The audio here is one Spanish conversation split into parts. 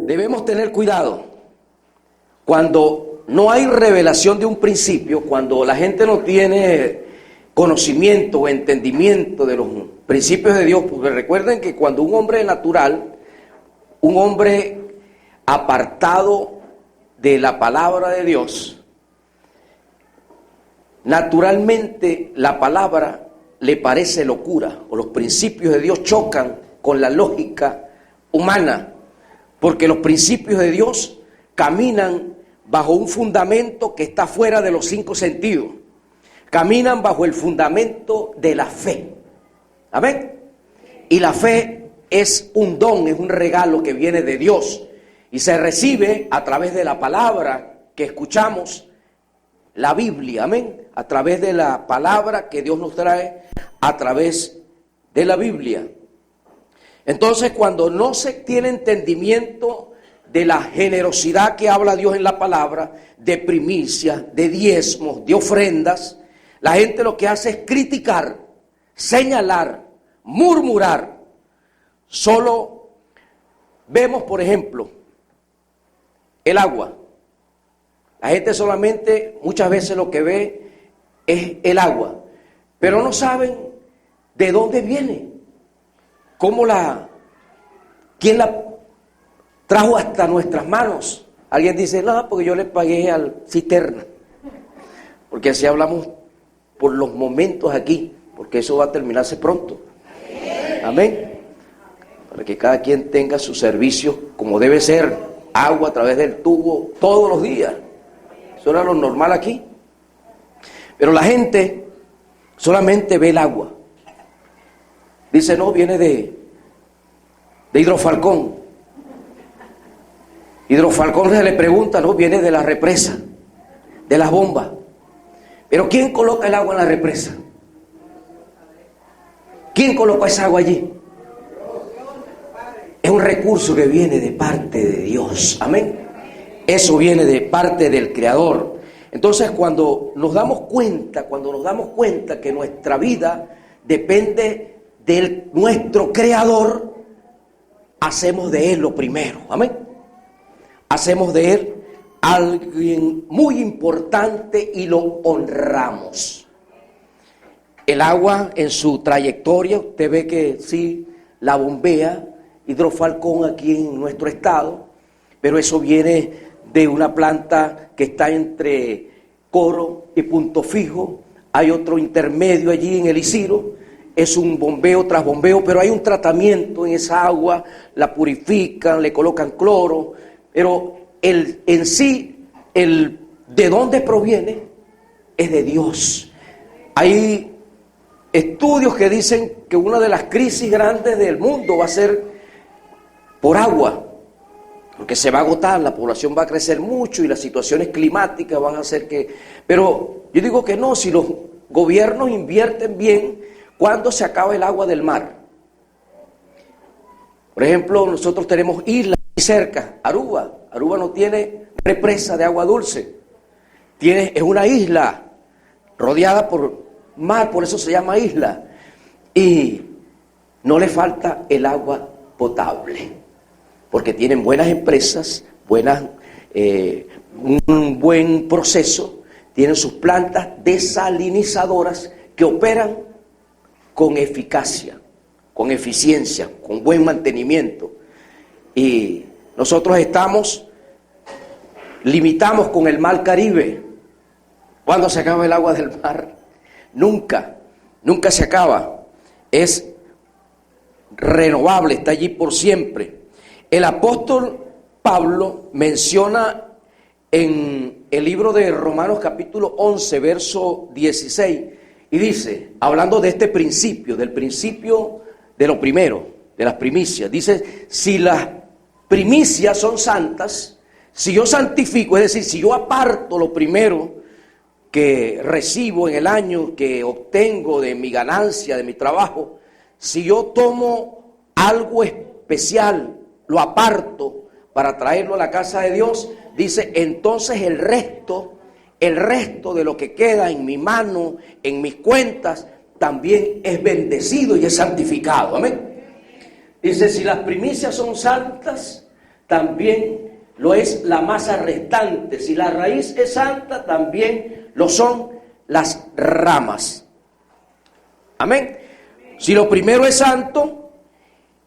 Debemos tener cuidado cuando no hay revelación de un principio, cuando la gente no tiene conocimiento o entendimiento de los principios de Dios, porque recuerden que cuando un hombre natural, un hombre apartado de la palabra de Dios, naturalmente la palabra le parece locura, o los principios de Dios chocan con la lógica humana, porque los principios de Dios caminan bajo un fundamento que está fuera de los 5 sentidos, caminan bajo el fundamento de la fe. Amén. Y la fe es un don, es un regalo que viene de Dios y se recibe a través de la palabra que escuchamos, la Biblia, amén, a través de la palabra que Dios nos trae a través de la Biblia. Entonces, cuando no se tiene entendimiento de la generosidad que habla Dios en la palabra, de primicias, de diezmos, de ofrendas, la gente lo que hace es criticar, señalar, murmurar. Solo vemos, por ejemplo, el agua. La gente solamente muchas veces lo que ve es el agua, pero no saben de dónde viene, quién la trajo hasta nuestras manos. Alguien dice, no, porque yo le pagué al cisterna, porque así hablamos por los momentos aquí, porque eso va a terminarse pronto. Amén. Para que cada quien tenga su servicio como debe ser, agua a través del tubo todos los días. Eso era lo normal aquí. Pero la gente solamente ve el agua. Dice, no, viene de Hidrofalcón. Hidrofalcón se le pregunta, no, viene de la represa, de las bombas. Pero ¿quién coloca el agua en la represa? ¿Quién coloca esa agua allí? Es un recurso que viene de parte de Dios. Amén. Eso viene de parte del Creador. Entonces, cuando nos damos cuenta que nuestra vida depende de nuestro Creador, hacemos de Él lo primero. Amén. Hacemos de Él alguien muy importante y lo honramos. El agua en su trayectoria, usted ve que sí la bombea Hidrofalcón aquí en nuestro estado, pero eso viene de una planta que está entre Coro y Punto Fijo. Hay otro intermedio allí en el Isiro, es un bombeo tras bombeo, pero hay un tratamiento en esa agua, la purifican, le colocan cloro, pero en sí, de dónde proviene es de Dios. Hay estudios que dicen que una de las crisis grandes del mundo va a ser por agua, porque se va a agotar, la población va a crecer mucho y las situaciones climáticas van a hacer que... Pero yo digo que no, si los gobiernos invierten bien, ¿cuándo se acaba el agua del mar? Por ejemplo, nosotros tenemos islas cerca, Aruba. Aruba no tiene represa de agua dulce, es una isla rodeada por mar, por eso se llama isla, y no le falta el agua potable, porque tienen buenas empresas, un buen proceso, tienen sus plantas desalinizadoras que operan con eficacia, con eficiencia, con buen mantenimiento. Y nosotros limitamos con el mar Caribe. ¿Cuándo se acaba el agua del mar? Nunca se acaba. Es renovable, está allí por siempre. El apóstol Pablo menciona en el libro de Romanos capítulo 11, verso 16, y dice, hablando de este principio, del principio de lo primero, de las primicias, dice, si las primicias son santas, si yo santifico, es decir, si yo aparto lo primero que recibo en el año, que obtengo de mi ganancia, de mi trabajo, si yo tomo algo especial, lo aparto para traerlo a la casa de Dios, dice, entonces el resto de lo que queda en mi mano, en mis cuentas, también es bendecido y es santificado. Amén. Dice, si las primicias son santas, también lo es la masa restante. Si la raíz es santa, también lo son las ramas. Amén. Si lo primero es santo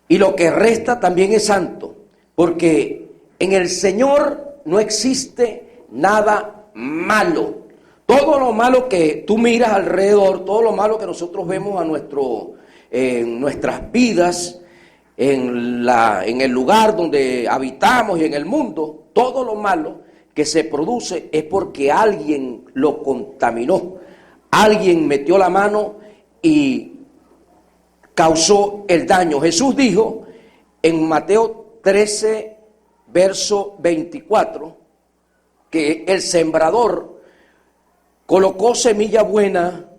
y lo que resta también es santo, porque en el Señor no existe nada malo. Todo lo malo que tú miras alrededor, todo lo malo que nosotros vemos en nuestras vidas, en el lugar donde habitamos y en el mundo, todo lo malo que se produce es porque alguien lo contaminó, alguien metió la mano y causó el daño. Jesús dijo en Mateo 13, verso 24, que el sembrador colocó semilla buena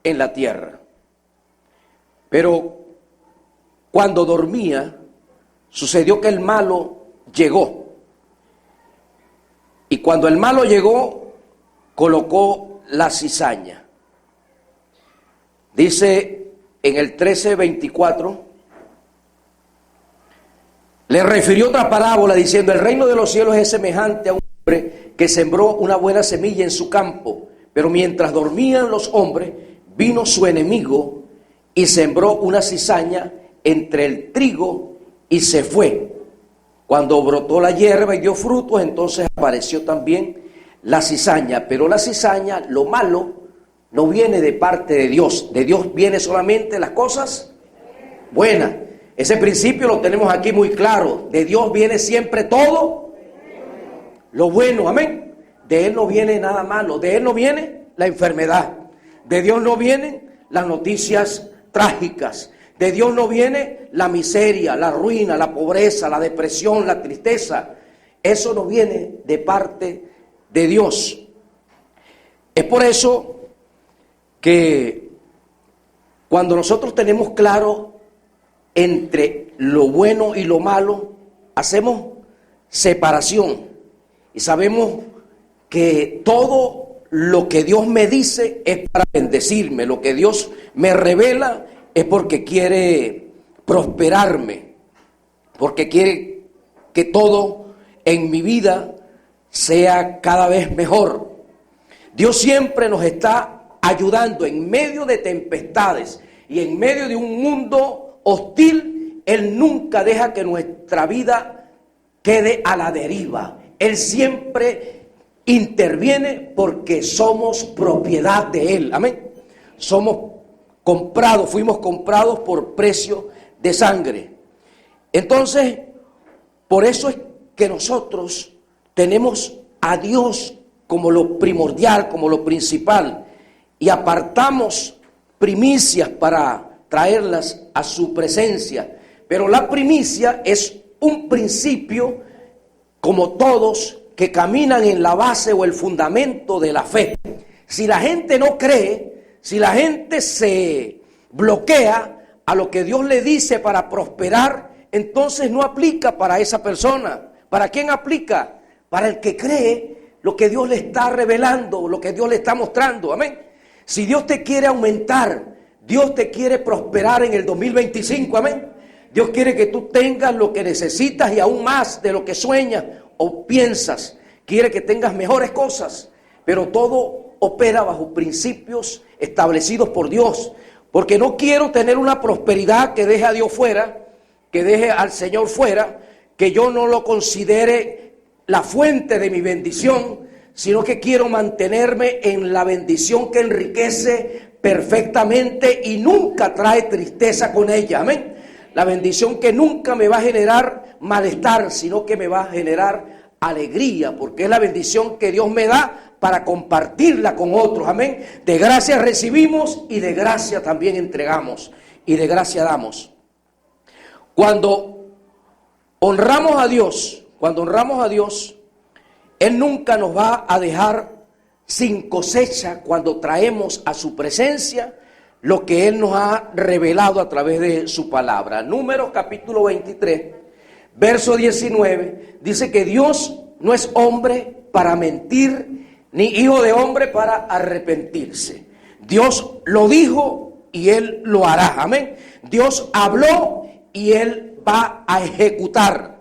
en la tierra, pero cuando dormía, sucedió que el malo llegó. Y cuando el malo llegó, colocó la cizaña. Dice en el 13:24, le refirió otra parábola diciendo: el reino de los cielos es semejante a un hombre que sembró una buena semilla en su campo, pero mientras dormían los hombres, vino su enemigo y sembró una cizaña entre el trigo y se fue. Cuando brotó la hierba y dio frutos, entonces apareció también la cizaña. Pero la cizaña, lo malo, no viene de parte de Dios. De Dios viene solamente las cosas buenas. Ese principio lo tenemos aquí muy claro. De Dios viene siempre todo lo bueno. Amén. De Él no viene nada malo. De Él no viene la enfermedad. De Dios no vienen las noticias trágicas. De Dios no viene la miseria, la ruina, la pobreza, la depresión, la tristeza. Eso no viene de parte de Dios. Es por eso que cuando nosotros tenemos claro entre lo bueno y lo malo, hacemos separación y sabemos que todo lo que Dios me dice es para bendecirme. Lo que Dios me revela es porque quiere prosperarme, porque quiere que todo en mi vida sea cada vez mejor. Dios siempre nos está ayudando en medio de tempestades y en medio de un mundo hostil. Él nunca deja que nuestra vida quede a la deriva. Él siempre interviene porque somos propiedad de Él. Amén. Fuimos comprados por precio de sangre. Entonces, por eso es que nosotros tenemos a Dios como lo primordial, como lo principal, y apartamos primicias para traerlas a su presencia. Pero la primicia es un principio, como todos, que caminan en la base o el fundamento de la fe. Si la gente no cree, si la gente se bloquea a lo que Dios le dice para prosperar, entonces no aplica para esa persona. ¿Para quién aplica? Para el que cree lo que Dios le está revelando, lo que Dios le está mostrando. Amén. Si Dios te quiere aumentar, Dios te quiere prosperar en el 2025. Amén. Dios quiere que tú tengas lo que necesitas y aún más de lo que sueñas o piensas. Quiere que tengas mejores cosas, pero todo opera bajo principios establecidos por Dios. Porque no quiero tener una prosperidad que deje a Dios fuera, que deje al Señor fuera, que yo no lo considere la fuente de mi bendición, sino que quiero mantenerme en la bendición que enriquece perfectamente y nunca trae tristeza con ella. Amén. La bendición que nunca me va a generar malestar, sino que me va a generar alegría, porque es la bendición que Dios me da para compartirla con otros. Amén. De gracia recibimos y de gracia también entregamos y de gracia damos. Cuando honramos a Dios, Él nunca nos va a dejar sin cosecha cuando traemos a su presencia lo que Él nos ha revelado a través de su palabra. Números capítulo 23, verso 19, dice que Dios no es hombre para mentir, ni hijo de hombre para arrepentirse. Dios lo dijo y Él lo hará. Amén. Dios habló y Él va a ejecutar.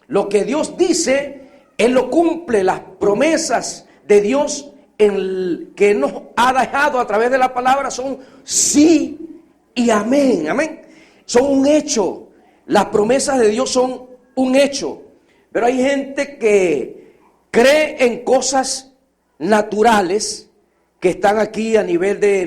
Lo que Dios dice, Él lo cumple. Las promesas de Dios que nos ha dejado a través de la palabra son sí y amén. Amén. Son un hecho. Las promesas de Dios son un hecho. Pero hay gente que cree en cosas naturales que están aquí a nivel de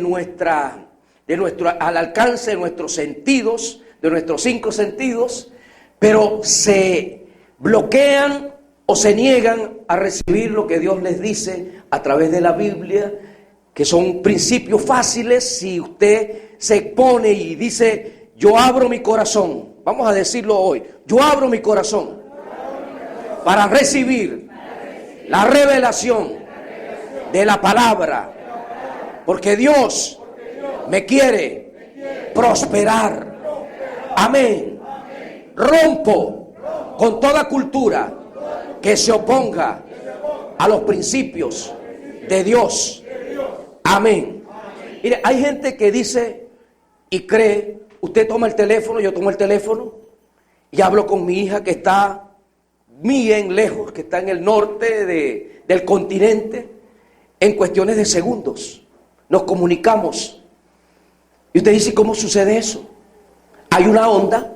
al alcance de nuestros sentidos, de nuestros 5 sentidos, pero se bloquean o se niegan a recibir lo que Dios les dice a través de la Biblia, que son principios fáciles. Si usted se pone y dice, yo abro mi corazón, vamos a decirlo hoy, yo abro mi corazón para recibir la revelación de la palabra, porque Dios me quiere prosperar. Amén. Rompo con toda cultura que se oponga a los principios de Dios. Amén. Mire, hay gente que dice y cree, usted toma el teléfono, yo tomo el teléfono y hablo con mi hija que está bien lejos, que está en el norte del continente, en cuestiones de segundos. Nos comunicamos. Y usted dice, ¿cómo sucede eso? Hay una onda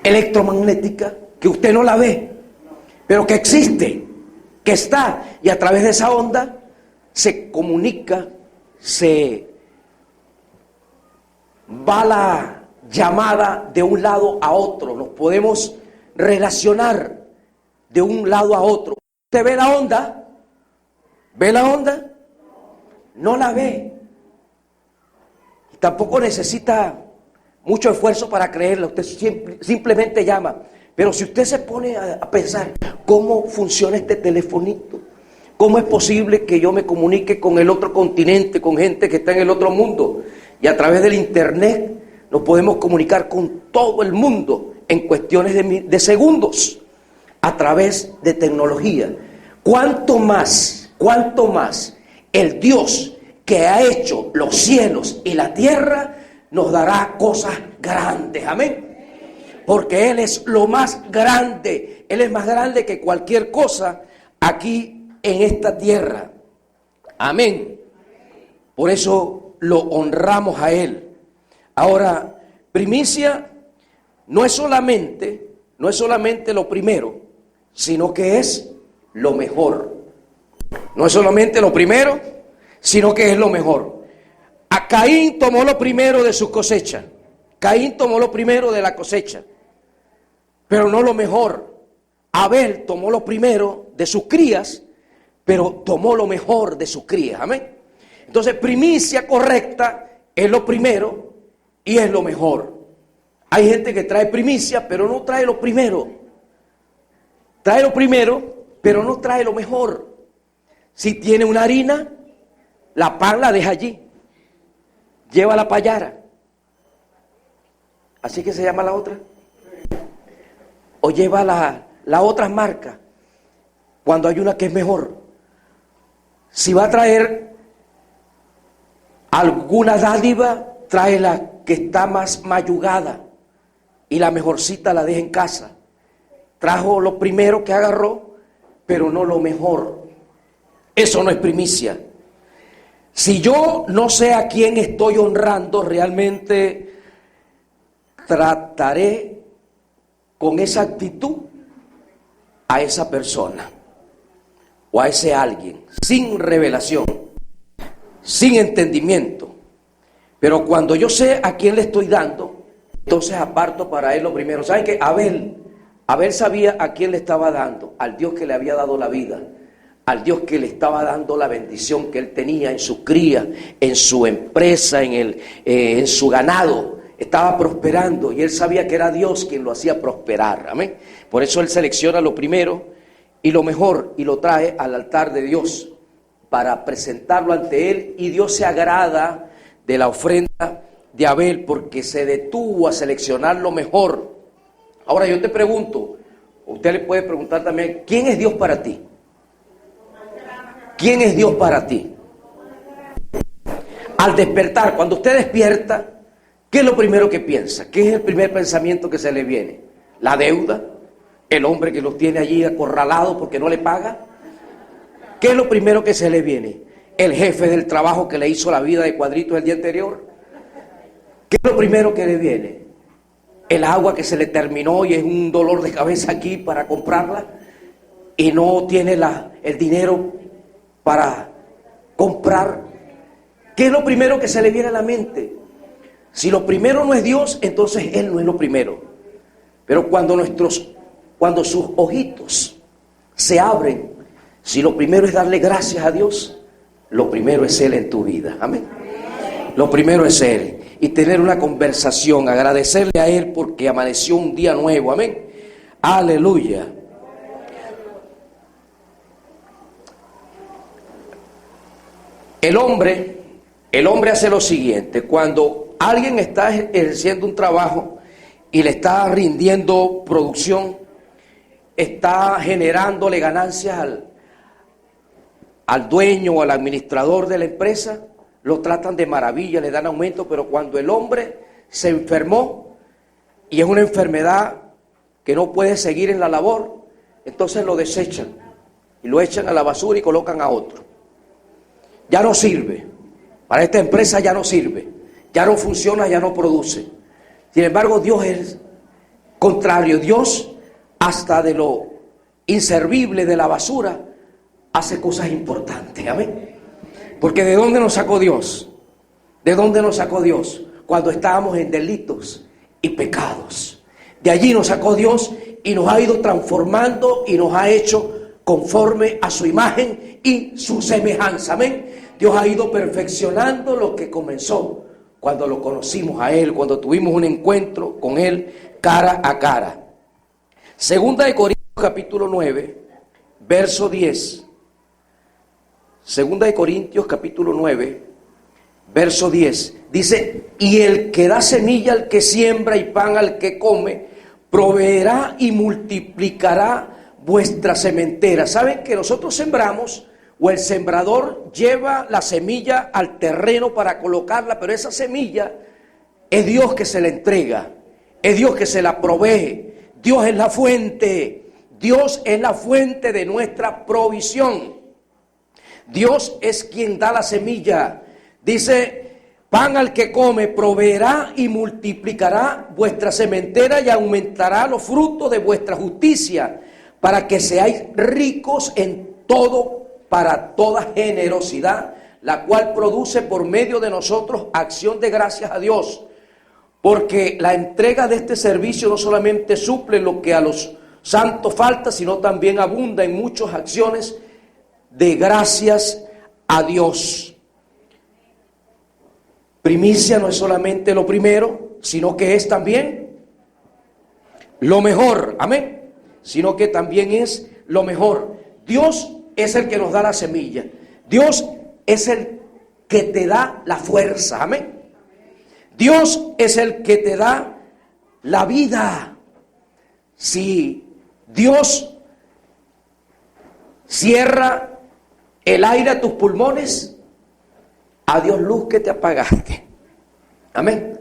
electromagnética que usted no la ve, pero que existe, que está, y a través de esa onda se comunica, se va la llamada de un lado a otro, nos podemos relacionar de un lado a otro. ¿Usted ve la onda? ¿Ve la onda? No la ve. Tampoco necesita mucho esfuerzo para creerla. Usted simplemente llama. Pero si usted se pone a pensar cómo funciona este telefonito, cómo es posible que yo me comunique con el otro continente, con gente que está en el otro mundo, y a través del internet nos podemos comunicar con todo el mundo en cuestiones de segundos, a través de tecnología. ¿Cuánto más el Dios que ha hecho los cielos y la tierra nos dará cosas grandes? Amén. Porque Él es lo más grande. Él es más grande que cualquier cosa aquí en esta tierra. Amén. Por eso lo honramos a Él. Ahora, primicia no es solamente lo primero, sino que es lo mejor. No es solamente lo primero, sino que es lo mejor. A Caín tomó lo primero de su cosecha. Caín tomó lo primero de la cosecha, pero no lo mejor. Abel tomó lo primero de sus crías, pero tomó lo mejor de sus crías. Amén. Entonces, primicia correcta es lo primero y es lo mejor. Hay gente que trae primicia, pero no trae lo primero. Trae lo primero, pero no trae lo mejor. Si tiene una harina, la pan la deja allí. Llévala para Yara. Así que se llama la otra. O lleva la otra marca cuando hay una que es mejor. Si va a traer alguna dádiva, trae la que está más mayugada y la mejorcita la deja en casa. Trajo lo primero que agarró, pero no lo mejor. Eso no es primicia. Si yo no sé a quién estoy honrando, realmente trataré con esa actitud a esa persona o a ese alguien, sin revelación, sin entendimiento. Pero cuando yo sé a quién le estoy dando, entonces aparto para él lo primero. ¿Saben qué? Abel sabía a quién le estaba dando, al Dios que le había dado la vida, al Dios que le estaba dando la bendición que él tenía en su cría, en su empresa, en su ganado. Estaba prosperando y él sabía que era Dios quien lo hacía prosperar. Amén. Por eso él selecciona lo primero y lo mejor y lo trae al altar de Dios para presentarlo ante él, y Dios se agrada de la ofrenda de Abel porque se detuvo a seleccionar lo mejor. Ahora yo te pregunto, usted le puede preguntar también, ¿quién es Dios para ti? ¿Quién es Dios para ti? Al despertar, cuando usted despierta, ¿qué es lo primero que piensa? ¿Qué es el primer pensamiento que se le viene? La deuda, el hombre que los tiene allí acorralados porque no le paga. ¿Qué es lo primero que se le viene? El jefe del trabajo que le hizo la vida de cuadritos el día anterior. ¿Qué es lo primero que le viene? El agua que se le terminó y es un dolor de cabeza aquí para comprarla y no tiene el dinero para comprar. ¿Qué es lo primero que se le viene a la mente? Si lo primero no es Dios, entonces Él no es lo primero. Pero cuando sus ojitos se abren, si lo primero es darle gracias a Dios, lo primero es Él en tu vida. Amén. Lo primero es Él. Y tener una conversación, agradecerle a Él porque amaneció un día nuevo. Amén. Aleluya. El hombre hace lo siguiente: cuando alguien está ejerciendo un trabajo y le está rindiendo producción, está generándole ganancias al dueño o al administrador de la empresa, lo tratan de maravilla, le dan aumento. Pero cuando el hombre se enfermó y es una enfermedad que no puede seguir en la labor, entonces lo desechan y lo echan a la basura y colocan a otro. Ya no sirve, para esta empresa ya no sirve, ya no funciona, ya no produce. Sin embargo, Dios es contrario. Dios, hasta de lo inservible, de la basura, hace cosas importantes. Amén. Porque ¿de dónde nos sacó Dios? ¿De dónde nos sacó Dios? Cuando estábamos en delitos y pecados. De allí nos sacó Dios y nos ha ido transformando y nos ha hecho conforme a su imagen y su semejanza. Amén. Dios ha ido perfeccionando lo que comenzó cuando lo conocimos a Él, cuando tuvimos un encuentro con Él cara a cara. Segunda de Corintios capítulo 9, verso 10. Segunda de Corintios capítulo 9, verso 10. Dice: y el que da semilla al que siembra y pan al que come, proveerá y multiplicará vuestra sementera. ¿Saben que nosotros sembramos, o el sembrador lleva la semilla al terreno para colocarla, pero esa semilla es Dios que se la entrega, es Dios que se la provee? Dios es la fuente, Dios es la fuente de nuestra provisión. Dios es quien da la semilla. Dice: pan al que come, proveerá y multiplicará vuestra sementera y aumentará los frutos de vuestra justicia, para que seáis ricos en todo, para toda generosidad, la cual produce por medio de nosotros acción de gracias a Dios. Porque la entrega de este servicio no solamente suple lo que a los santos falta, sino también abunda en muchas acciones de gracias a Dios. Primicia no es solamente lo primero, sino que es también lo mejor. Amén. Sino que también es lo mejor. Dios es el que nos da la semilla. Dios es el que te da la fuerza. Amén. Dios es el que te da la vida. Si Dios cierra el aire a tus pulmones, adiós luz que te apagaste. Amén.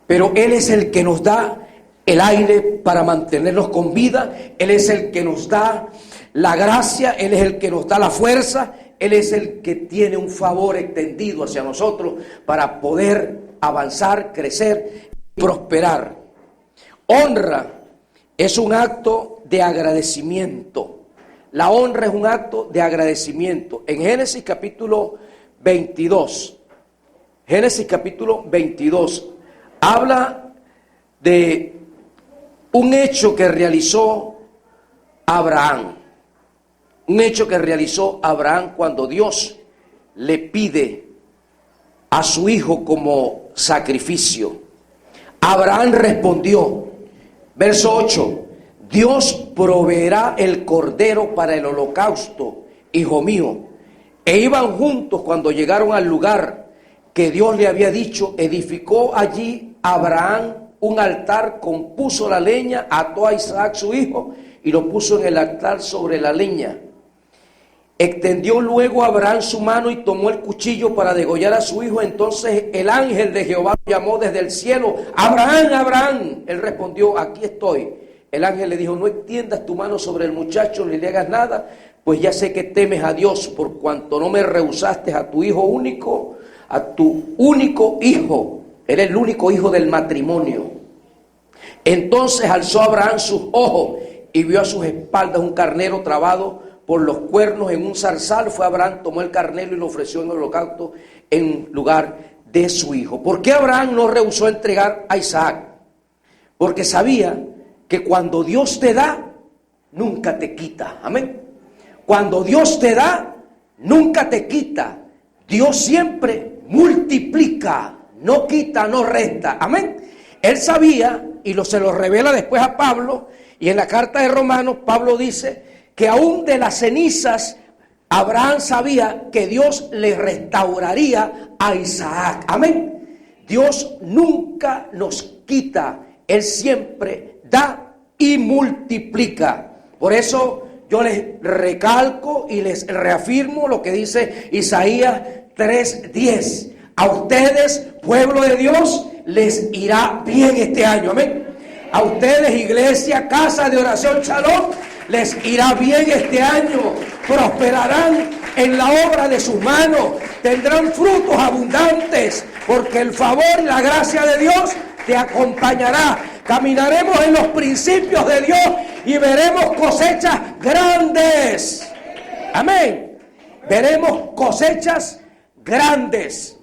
Pero Él es el que nos da el aire para mantenernos con vida. Él es el que nos da la gracia, Él es el que nos da la fuerza, Él es el que tiene un favor extendido hacia nosotros para poder avanzar, crecer y prosperar. Honra es un acto de agradecimiento. La honra es un acto de agradecimiento. En Génesis capítulo 22, Génesis capítulo 22, habla de un hecho que realizó Abraham. Un hecho que realizó Abraham cuando Dios le pide a su hijo como sacrificio. Abraham respondió, verso 8: Dios proveerá el cordero para el holocausto, hijo mío. E iban juntos cuando llegaron al lugar que Dios le había dicho. Edificó allí Abraham un altar, compuso la leña, ató a Isaac su hijo y lo puso en el altar sobre la leña. Extendió luego Abraham su mano y tomó el cuchillo para degollar a su hijo. Entonces el ángel de Jehová lo llamó desde el cielo: Abraham, Abraham. Él respondió: aquí estoy. el ángel le dijo: no extiendas tu mano sobre el muchacho ni le hagas nada, pues ya sé que temes a Dios por cuanto no me rehusaste a tu hijo único, a tu único hijo. Era el único hijo del matrimonio. Entonces alzó Abraham sus ojos y vio a sus espaldas un carnero trabado por los cuernos en un zarzal. Fue Abraham, tomó el carnero y lo ofreció en el holocausto en lugar de su hijo. ¿Por qué Abraham no rehusó entregar a Isaac? Porque sabía que cuando Dios te da, nunca te quita. Amén. Cuando Dios te da, nunca te quita. Dios siempre multiplica, no quita, no resta. Amén. Él sabía, y se lo revela después a Pablo, y en la carta de Romanos, Pablo dice que aún de las cenizas, Abraham sabía que Dios le restauraría a Isaac. Amén. Dios nunca nos quita, Él siempre da y multiplica. Por eso yo les recalco y les reafirmo lo que dice Isaías 3:10. A ustedes, pueblo de Dios, les irá bien este año. Amén. A ustedes, iglesia, casa de oración, Shalom, les irá bien este año. Prosperarán en la obra de sus manos. Tendrán frutos abundantes, porque el favor y la gracia de Dios te acompañará. Caminaremos en los principios de Dios y veremos cosechas grandes. Amén. Veremos cosechas grandes.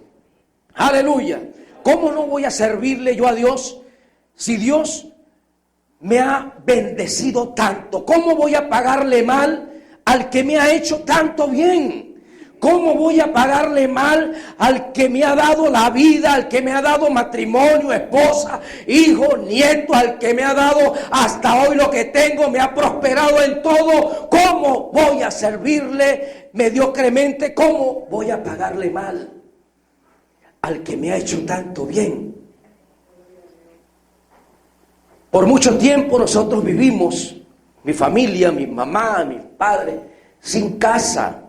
Aleluya. ¿Cómo no voy a servirle yo a Dios si Dios me ha bendecido tanto? ¿Cómo voy a pagarle mal al que me ha hecho tanto bien? ¿Cómo voy a pagarle mal al que me ha dado la vida, al que me ha dado matrimonio, esposa, hijo, nieto, al que me ha dado hasta hoy lo que tengo, me ha prosperado en todo? ¿Cómo voy a servirle mediocremente? ¿Cómo voy a pagarle mal al que me ha hecho tanto bien? Por mucho tiempo nosotros vivimos, mi familia, mi mamá, mis padres, sin casa.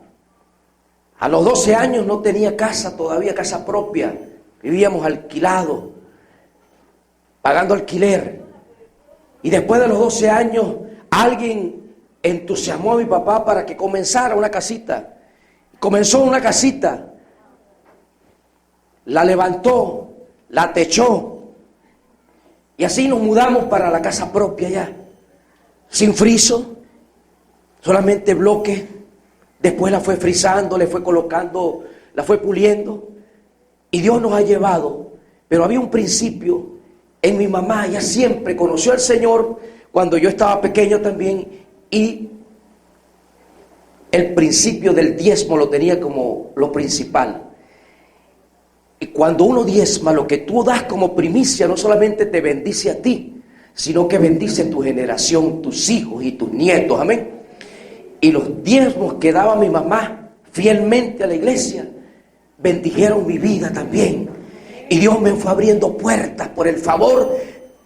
A los 12 años no tenía casa todavía, casa propia. Vivíamos alquilados, pagando alquiler. Y después de los 12 años, alguien entusiasmó a mi papá para que comenzara una casita. Comenzó una casita. La levantó, la techó. Y así nos mudamos para la casa propia ya. Sin friso, solamente bloque. Después la fue frisando, le fue colocando, la fue puliendo. Y Dios nos ha llevado. Pero había un principio en mi mamá. Ella siempre conoció al Señor cuando yo estaba pequeño también. Y el principio del diezmo lo tenía como lo principal. Y cuando uno diezma, lo que tú das como primicia no solamente te bendice a ti, sino que bendice tu generación, tus hijos y tus nietos. Amén. Y los diezmos que daba mi mamá fielmente a la iglesia bendijeron mi vida también. Y Dios me fue abriendo puertas por el favor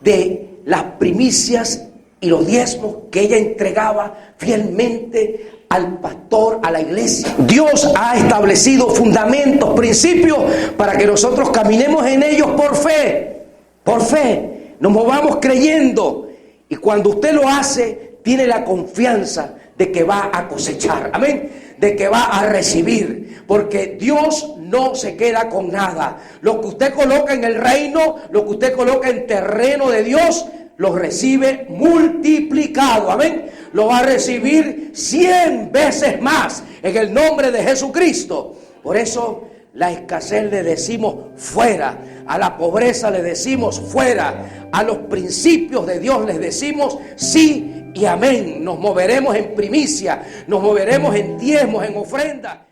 de las primicias y los diezmos que ella entregaba fielmente al pastor, a la iglesia. Dios ha establecido fundamentos, principios para que nosotros caminemos en ellos por fe. Por fe, nos movamos creyendo. Y cuando usted lo hace, tiene la confianza de que va a cosechar, amén, de que va a recibir, porque Dios no se queda con nada. Lo que usted coloca en el reino, lo que usted coloca en terreno de Dios, lo recibe multiplicado, amén. Lo va a recibir 100 veces más en el nombre de Jesucristo. Por eso la escasez le decimos fuera, a la pobreza le decimos fuera, a los principios de Dios les decimos sí y amén. Nos moveremos en primicia, nos moveremos en diezmos, en ofrenda.